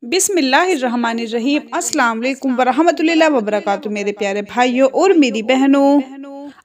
बिस्मिल्लाहिर्रहमानिर्रहीम अस्सलाम वालेकुम वरहमतुल्लाहि वबरकातुहू। मेरे प्यारे भाइयों और मेरी बहनों,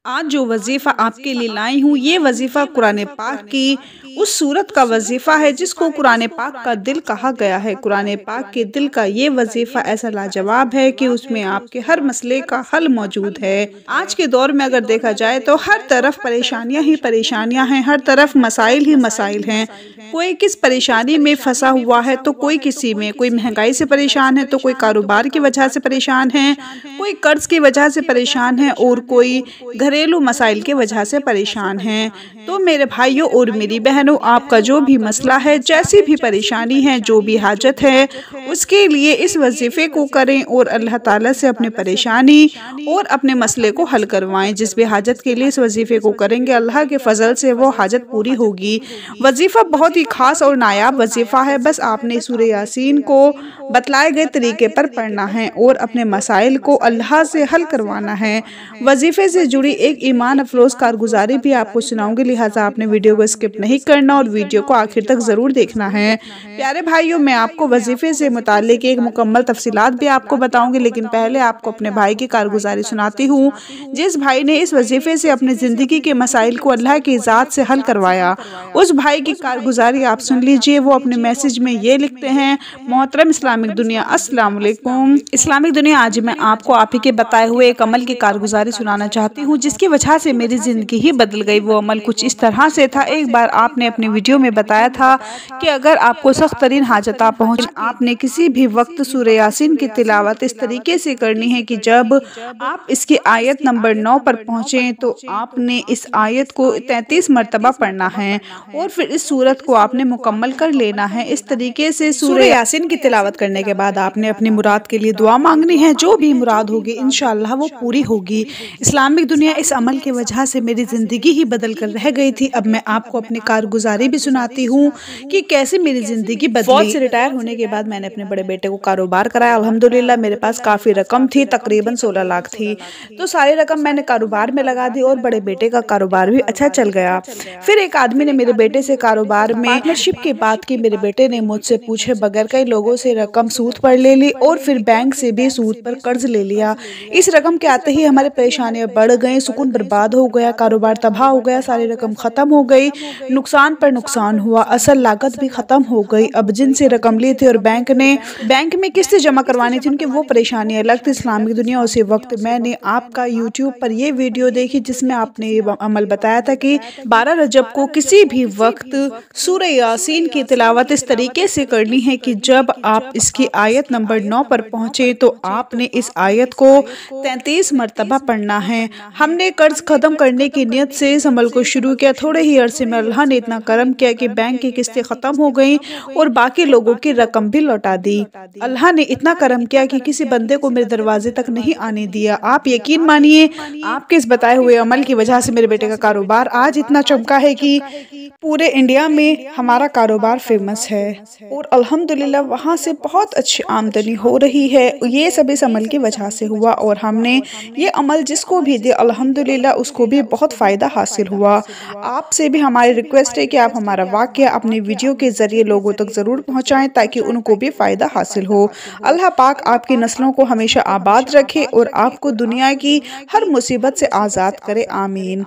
आज जो वजीफ़ा आपके लिए लाई हूँ ये वजीफ़ा कुरान पाक की उस सूरत का वजीफ़ा है जिसको कुरान पाक का दिल कहा गया है। कुरान पाक के दिल का ये वजीफ़ा ऐसा लाजवाब है कि उसमें आपके हर मसले का हल मौजूद है। आज के दौर में अगर देखा जाए तो हर तरफ परेशानियां ही परेशानियां हैं, हर तरफ मसाइल ही मसाइल हैं। कोई किस परेशानी में फंसा हुआ है तो कोई किसी में, कोई महंगाई से परेशान है तो कोई कारोबार की वजह से परेशान है, कोई कर्ज की वजह से परेशान है और कोई घरेलू मसाइल की वजह से परेशान है। तो मेरे भाइयों और मेरी बहनों, आपका जो भी मसला है, जैसी भी परेशानी है, जो भी हाजत है, उसके लिए इस वजीफ़े को करें और अल्लाह ताला से अपनी परेशानी और अपने मसले को हल करवाएं। जिस भी हाजत के लिए इस वजीफ़े को करेंगे, अल्लाह के फजल से वो हाजत पूरी होगी। वजीफ़ा बहुत ही खास और नायाब वजीफ़ा है। बस आपने सूरह यासीन को बतलाए गए तरीके पर पढ़ना है और अपने मसाइल को अल्लाह से हल करवाना है। वजीफ़े से जुड़ी एक ईमान अफरोज़ कारगुजारी भी आपको सुनाऊंगी, लिहाजा आपने वीडियो को स्किप नहीं करना और वीडियो को आखिर तक ज़रूर देखना है। प्यारे भाइयों, मैं आपको वजीफ़े से मुताल्लिक़ एक मुकम्मल तफसीलात भी आपको बताऊंगी, लेकिन पहले आपको अपने भाई की कारगुजारी सुनाती हूँ। जिस भाई ने इस वजीफ़े से अपनी ज़िंदगी के मसाइल को अल्लाह की ज़ात से हल करवाया, उस भाई की कारगुजारी आप सुन लीजिए। वो अपने मैसेज में ये लिखते हैं: मोहतरम इस्लामिक दुनिया, अस्सलाम वालेकुम। इस्लामिक दुनिया, आज मैं आपको आप ही के बताए हुए एक अमल की कारगुजारी सुनाना चाहती हूँ जिसकी वजह से मेरी ज़िंदगी ही बदल गई। वो अमल कुछ इस तरह से था। एक बार आपने अपनी वीडियो में बताया था कि अगर आपको सख्त तरीन हाजत पहुँचे, आपने किसी भी वक्त सूरह यासीन की तिलावत इस तरीके से करनी है कि जब आप इसकी आयत नंबर 9 पर पहुँचें तो आपने इस आयत को 33 मरतबा पढ़ना है और फिर इस सूरत को आपने मुकम्मल कर लेना है। इस तरीके से सूरह यासीन की तिलावत करने के बाद आपने अपनी मुराद के लिए दुआ मांगनी है। जो भी मुराद होगी इंशाअल्लाह वो पूरी होगी। इस्लामिक दुनिया, इस अमल की वजह से मेरी ज़िंदगी ही बदल कर रह गई थी। अब मैं आपको अपनी कारगुजारी भी सुनाती हूँ कि कैसे मेरी ज़िंदगी बदली। फौज से रिटायर होने के बाद मैंने अपने बड़े बेटे को कारोबार कराया। अल्हम्दुलिल्लाह मेरे पास काफ़ी रकम थी, तकरीबन 16 लाख थी। तो सारी रकम मैंने कारोबार में लगा दी और बड़े बेटे का कारोबार भी अच्छा चल गया। फिर एक आदमी ने मेरे बेटे से कारोबार में पार्टनरशिप की बात की। मेरे बेटे ने मुझसे पूछे बगैर कई लोगों से रकम सूद पर ले ली और फिर बैंक से भी सूद पर कर्ज ले लिया। इस रकम के आते ही हमारी परेशानियां बढ़ गई, सुकून बर्बाद हो गया, कारोबार तबाह हो गया, सारी रकम खत्म हो गई, नुकसान पर नुकसान हुआ, असल लागत भी खत्म हो गई। अब जिनसे रकम ली थी और बैंक में किस्तें जमा करवानी थी, उनकी वो परेशानियां अलग थी। इस्लामिक दुनिया, उसी वक्त मैंने आपका यूट्यूब पर ये वीडियो देखी जिसमें आपने ये अमल बताया था कि 12 रजब को किसी भी वक्त सूरह यासीन की तिलावत इस तरीके से करनी है कि जब आप इसकी आयत नंबर 9 पर पहुंचे तो आपने इस आयत को 33 मरतबा पढ़ना है। हमने कर्ज खत्म करने की नियत से इस अमल को शुरू किया। थोड़े ही अरसे में अल्लाह ने इतना करम किया कि बैंक की किस्तें खत्म हो गई और बाकी लोगों की रकम भी लौटा दी। अल्लाह ने इतना करम किया कि किसी बंदे को मेरे दरवाजे तक नहीं आने दिया। आप यकीन मानिए, आपके इस बताए हुए अमल की वजह से मेरे बेटे का कारोबार आज इतना चमका है कि पूरे इंडिया में हमारा कारोबार फेमस है और अल्हम्दुलिल्लाह वहाँ से बहुत अच्छी आमदनी हो रही है। ये सब इस अमल की वजह से हुआ और हमने ये अमल जिसको भी दिया अल्हम्दुलिल्लाह उसको भी बहुत फ़ायदा हासिल हुआ। आपसे भी हमारी रिक्वेस्ट है कि आप हमारा वाक़या अपनी वीडियो के ज़रिए लोगों तक ज़रूर पहुँचाएँ ताकि उनको भी फ़ायदा हासिल हो। अल्लाह पाक आपकी नस्लों को हमेशा आबाद रखे और आपको दुनिया की हर मुसीबत से आज़ाद करे। आमीन।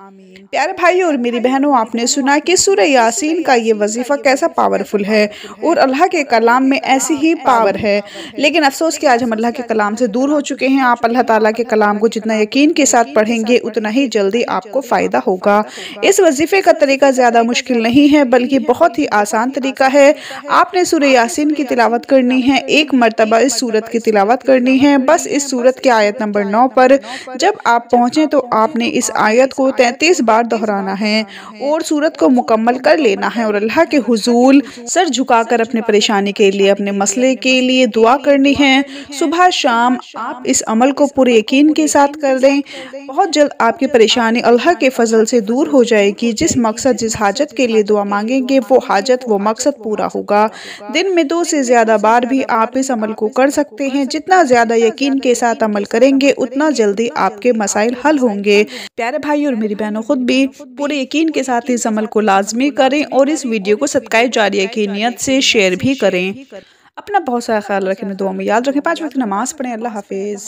प्यारे भाइयों और मेरी बहनों, आपने सुना कि सूरह यासीन का ये वजीफ़ा कैसा पावरफुल है और अल्लाह के कलाम में ऐसी ही पावर है। लेकिन अफसोस कि आज हम अल्लाह के कलाम से दूर हो चुके हैं। आप अल्लाह ताला के कलाम को जितना यकीन के साथ पढ़ेंगे उतना ही जल्दी आपको फ़ायदा होगा। इस वजीफ़े का तरीका ज़्यादा मुश्किल नहीं है बल्कि बहुत ही आसान तरीका है। आपने सूरह यासीन की तिलावत करनी है, एक मरतबा इस सूरत की तिलावत करनी है। बस इस सूरत की आयत नंबर 9 पर जब आप पहुँचें तो आपने इस आयत को 33 बार दोहराना है और सूरत को मुकम्मल कर लेना है और अल्लाह के हुजूर सर झुकाकर अपने परेशानी के लिए, अपने मसले के लिए दुआ करनी है। सुबह शाम आप इस अमल को पूरे यकीन के साथ कर दें। बहुत जल्द आपकी परेशानी अल्लाह के फजल से दूर हो जाएगी। जिस मकसद, जिस हाजत के लिए दुआ मांगेंगे वो हाजत, वो मकसद पूरा होगा। दिन में 2 से ज़्यादा बार भी आप इस अमल को कर सकते हैं। जितना ज़्यादा यकीन के साथ अमल करेंगे उतना जल्दी आपके मसाइल हल होंगे। प्यारे भाई और मेरी बहनों, खुद भी पूरे यकीन के साथ इस अमल को लाजमी करें और इस वीडियो को सदकाए जारिया की नियत से शेयर भी करें। अपना बहुत सारा ख्याल रखें, दुआ में याद रखें, 5 वक्त नमाज पढ़ें। अल्लाह हाफिज़।